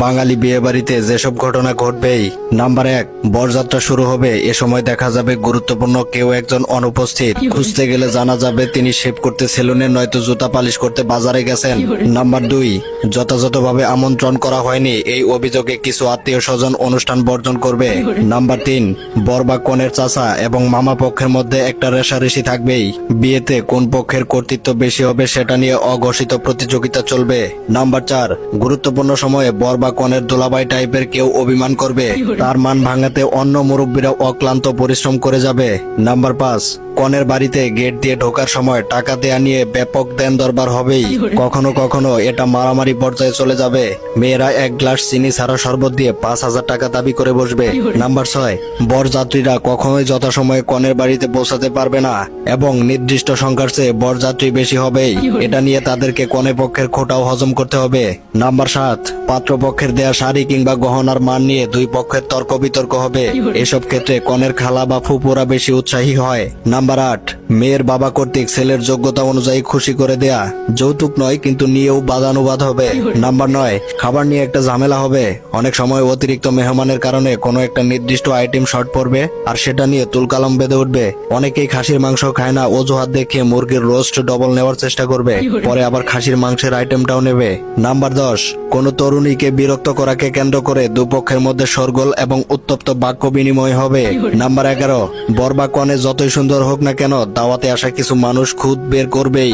বাঙালি বিয়ে বাড়িতে যেসব ঘটনা ঘটবেই। নাম্বার 1, বরযাত্রা শুরু হবে। এ সময় দেখা যাবে গুরুত্বপূর্ণ কেউ একজন অনুপস্থিত। খুঁজতে গেলে জানা যাবে তিনি শেভ করতে সেলুনে নয়তো জুতা পালিশ করতে বাজারে গেছেন। নাম্বার 2, যথাযথভাবে আমন্ত্রণ করা হয়নি, এই অভিযোগে কিছু আত্মীয় স্বজন অনুষ্ঠান বর্জন করবে। নাম্বার 3, বর বা কনের চাচা এবং মামা পক্ষের মধ্যে একটা রেষারেষি থাকবেই। বিয়েতে কোন পক্ষের কর্তৃত্ব বেশি হবে সেটা নিয়ে অঘোষিত প্রতিযোগিতা চলবে। নাম্বার 4, গুরুত্বপূর্ণ সময়ে বর বা কনের দুলাভাই টাইপের কেউ অভিমান করবে। তার মান ভাঙাতে অন্য মুরব্বীরা অক্লান্ত পরিশ্রম করে যাবে। নাম্বার 5, কনের বাড়িতে গেট দিয়ে ঢোকার সময় টাকা দেয়া নিয়ে ব্যাপক দেন দরবার হবেই। কখনো কখনো এটা মারামারি পর্যায়ে চলে যাবে। মেয়েরা 1 গ্লাস চিনি ছাড়া শরবত দিয়ে 5,000 টাকা দাবি করে বসবে। নাম্বার 6, বরযাত্রীরা কখনোই যথাসময়ে কনের বাড়িতে পৌঁছাতে পারবে না এবং নির্দিষ্ট সংখ্যার চেয়ে বরযাত্রী বেশি হবেই। এটা নিয়ে তাদেরকে কনে পক্ষের খোটাও হজম করতে হবে। নাম্বার 7, পাত্রপক্ষের দেয়া শাড়ি কিংবা গহনার মান নিয়ে দুই পক্ষের তর্ক বিতর্ক হবে। এসব ক্ষেত্রে কনের খালা বা ফুপুরা বেশি উৎসাহী হয়। নাম্বার 8, মেয়ের বাবা কর্তৃক ছেলের যোগ্যতা অনুযায়ী খুশি করে দেয়া। যৌতুক নয়, কিন্তু নিয়েও বাদানুবাদ হবে। নাম্বার 9, খাবার নিয়ে একটা ঝামেলা হবে। অনেক সময় অতিরিক্ত মেহমানের কারণে কোনো একটা নির্দিষ্ট আইটেম শর্ট পড়বে আর সেটা নিয়ে তুলকালাম বেঁধে উঠবে। অনেকেই খাসির মাংস খায় না অজুহাত দেখিয়ে মুরগির রোস্ট ডবল নেওয়ার চেষ্টা করবে, পরে আবার খাসির মাংসের আইটেমটাও নেবে। নাম্বার 10, কোন তরুণীকে বিরক্ত করাকে কেন্দ্র করে দুপক্ষের মধ্যে শোরগোল এবং উত্তপ্ত বাক্য বিনিময় হবে। নাম্বার 11, বর বা কনে যতই সুন্দর হোক না কেন দাওয়াতে আসা কিছু মানুষ খুদ বের করবেই।